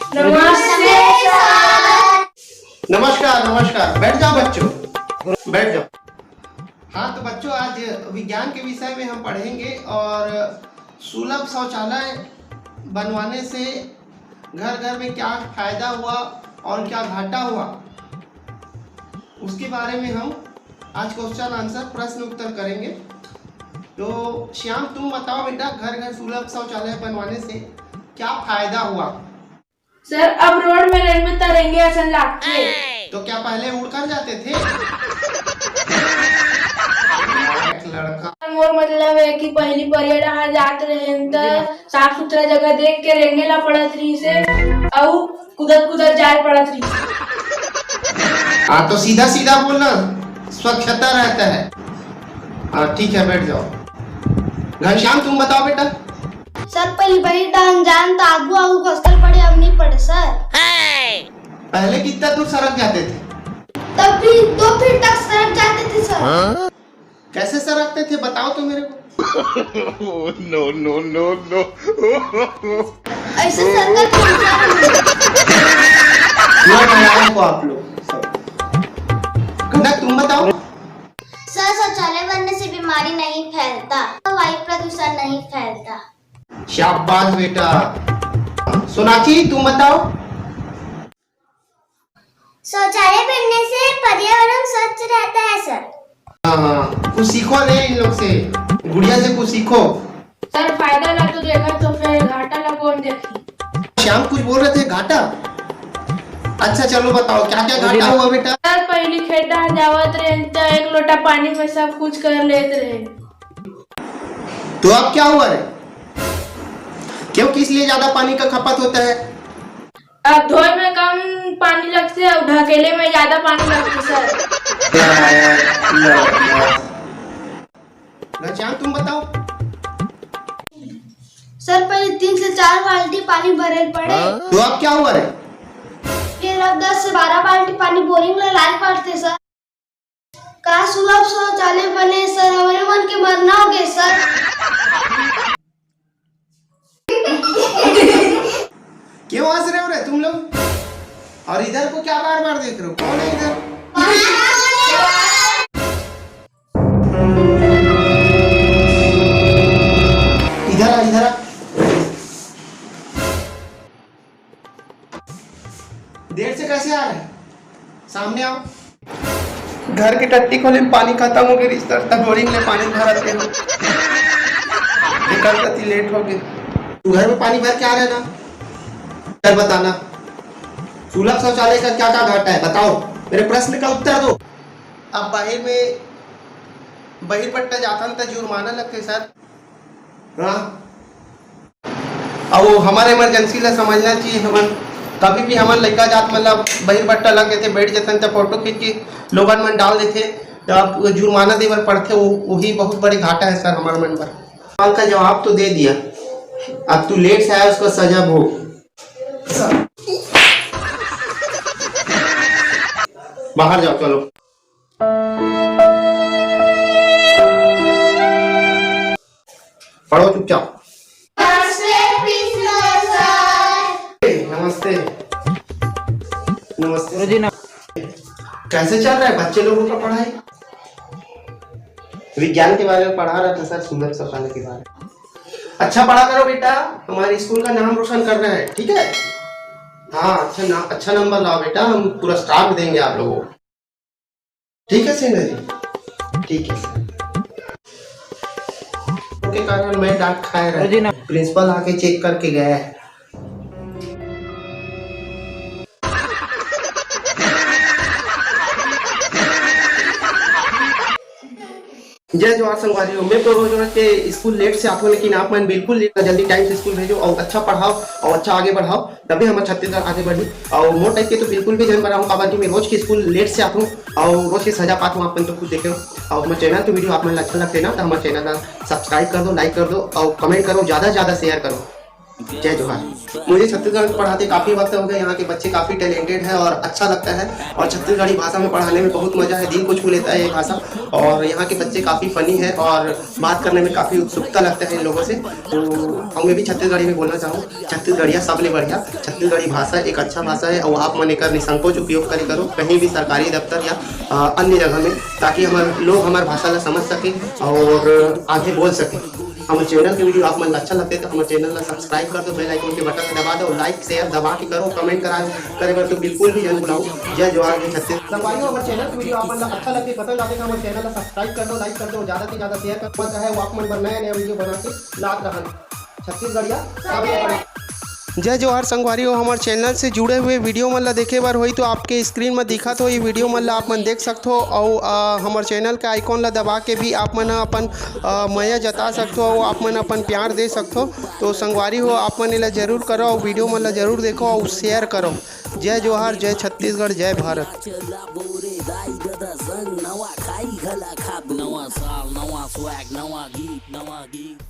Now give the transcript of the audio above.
नमस्ते सर। नमस्कार नमस्कार, बैठ जाओ बच्चों, बैठ जाओ। हाँ तो बच्चों, आज विज्ञान के विषय में हम पढ़ेंगे और सुलभ शौचालय बनवाने से घर घर में क्या फायदा हुआ और क्या घाटा हुआ, उसके बारे में हम आज क्वेश्चन आंसर प्रश्न उत्तर करेंगे। तो श्याम, तुम बताओ बेटा, घर घर सुलभ शौचालय बनवाने से क्या फायदा हुआ? सर, अब रोड में रेलवे तरेंगे ऐसा लगते। तो क्या पहले उड़कर जाते थे? लड़का, मोर मतलब है कि पहली परियड जाते रहे तो साफ सुथरा जगह देख के रेंगे ला पड़त रही से और कुदत कुदत जाए पड़त रही। हाँ तो सीधा सीधा बोलना, स्वच्छता रहता है। हाँ ठीक है, बैठ जाओ। घनश्याम, तुम बताओ बेटा। सर, पहली बड़ी डांग जान तो आगू आगू घसकल पड़े, अब नहीं पड़े सर। पहले कितना दूर सड़क जाते थे? तब भी 2 फीट तक सड़क जाते थे सर। कैसे सड़कते थे, बताओ तो मेरे को। No no no no. ऐसे सरकार को आप लोग सब। कनक, तुम बताओ। सर, शौचालय बनने से बीमारी नहीं फैलता, वायु प्रदूषण नहीं फैलता। शाबाश बेटा। सोनाक्षी, तुम बताओ। शौचालय बनने से पर्यावरण स्वच्छ रहता है सर। हाँ, कुछ सीखो ले इन लोग से, गुड़िया से कुछ सीखो। सर, फायदा ला तो देखा तो फिर घाटा ला कौन देखी। श्याम कुछ बोल रहे थे, घाटा। अच्छा चलो बताओ, क्या क्या घाटा हुआ बेटा? सर, पहली खेड़ा जावत रहे तो 1 लोटा पानी में सब कुछ कर लेते रहे। तो अब क्या हुआ रे? क्यों, किस लिए ज्यादा पानी का खपत होता है? अब धोए में कम पानी लगते और ढकेले में ज्यादा पानी लगते सर। घनश्याम, तुम बताओ। सर, पहले 3 से 4 बाल्टी पानी भरे पड़े, तो अब क्या हुआ रे? फिर अब 10 से 12 बाल्टी पानी बोरिंग में लाए पड़ते सर। का सुलभ शौचालय बने सर, हमारे मन के मरना हो गए सर। क्यों हंस रहे हो रे तुम लोग? और इधर को क्या बार बार देख रहे हो? कौन है इधर? इधर आ, इधर आ। देर से कैसे आ रहे हैं? सामने आओ। घर की टट्टी खोले में पानी खत्म हो गई, तब बोरिंग में पानी भरते हो। निकल कती लेट हो गए। तू घर में पानी भर के आ रहे ना? चल बताना, सुलभ शौचालय का क्या क्या घाटा है, बताओ, मेरे प्रश्न का उत्तर दो। अब बाहर में बहिर्पट्टा जाता तो जुर्माना लगते सर। हाँ, अब हमारे इमरजेंसी ला समझना चाहिए। हमन कभी भी हमारे लड़का जात मतलब बहिर्पट्टा लग गए थे, बैठ जाते तो फोटो खींच के लोगन मन डाल देते, तो अब जुर्माना देवर पड़ते। वही बहुत बड़ी घाटा है सर हमारे मन पर। सवाल का जवाब तो दे दिया, अब तू लेट से आया, उसको सजा भोग। बाहर जाओ, चलो। पढ़ो चुपचाप। नमस्ते नमस्ते। कैसे चल रहा है बच्चे लोगों का पढ़ाई? विज्ञान के बारे में पढ़ा रहा था सर, सुलभ शौचालय के बारे में। अच्छा पढ़ा करो बेटा, हमारे स्कूल का नाम रोशन करना है, ठीक है? हाँ, अच्छा नंबर लाओ बेटा, हम पुरस्कार भी देंगे आप लोगों को। ठीक है सेना जी? ठीक है सर। के कारण मैं डांट खाया रहा, प्रिंसिपल आके चेक करके गया है। जय जवाहर संगवारियों, मैं तो रोज रोज के स्कूल लेट से आता हूँ, लेकिन आप मन बिल्कुल लेट, जल्दी टाइम से स्कूल भेजो और अच्छा पढ़ाओ और अच्छा आगे बढ़ाओ, तभी हम छत्तीसगढ़ आगे बढ़ी। और मोट टाइप के तो बिल्कुल भी जन बनाऊँ काबाजी में रोज के स्कूल लेट से आता हूँ और रोज की सजा पाता हूँ। आप तो खुद देखे हो। और हमारे चैनल तो वीडियो आप मन अच्छा लगते ना, तो हमारे चैनल का सब्सक्राइब कर दो, लाइक कर दो और कमेंट करो, ज़्यादा से ज़्यादा शेयर करो। जय जवाहर। मुझे छत्तीसगढ़ में पढ़ाते काफ़ी वक्त हो गया। यहाँ के बच्चे काफ़ी टैलेंटेड हैं और अच्छा लगता है और छत्तीसगढ़ी भाषा में पढ़ाने में बहुत मज़ा है, दिल को छू लेता है ये भाषा। और यहाँ के बच्चे काफ़ी फनी है और बात करने में काफ़ी उत्सुकता लगता है इन लोगों से। तो मैं भी छत्तीसगढ़ी में बोलना चाहूँ, छत्तीसगढ़िया सबले बढ़िया। छत्तीसगढ़ी भाषा एक अच्छा भाषा है और आप मन एकर निसंकोच उपयोग करे करो कहीं भी सरकारी दफ्तर या अन्य जगह में, ताकि लोग हमारे भाषा ला समझ सके और आगे बोल सके। हमारे चैनल के वीडियो आप मन अच्छा लगते तो हमारे चैनल ला सब्सक्राइब कर दो, बेल आइकन के बटन दबा दो, लाइक शेयर दबा के करो, कमेंट करे बर तो बिल्कुल भी जरूर भूलाओ। जय जवाहर जय छत्तीसगढ़। हमारे चैनल के वीडियो आप मन अच्छा लगते पसंद आते तो हमारे चैनल ला सब्सक्राइब कर दो, लाइक कर दो, ज़्यादा से ज़्यादा शेयर कर दो, चाहे वो आप मन नया वीडियो बना के लात रहन। छत्तीसगढ़िया जय जवाहर संगवारी हो। हमारे चैनल से जुड़े हुए वीडियो मन ला देखे बार होई तो आपके स्क्रीन में दिखत हो, ये वीडियो मन ला आप मन देख सकते हो और हमारे चैनल का आइकॉन ला दबा के भी आप मन अपन मया जता सकते हो और आप मन अपन प्यार दे सकते हो। तो संगवारी हो आप मन ला जरूर करो और वीडियो मन ला जरूर देखो और शेयर करो। जय जवाहर जय छत्तीसगढ़ जय भारत। नवा खाई घला खाब नवा साल नवा स्वैग नवा गीत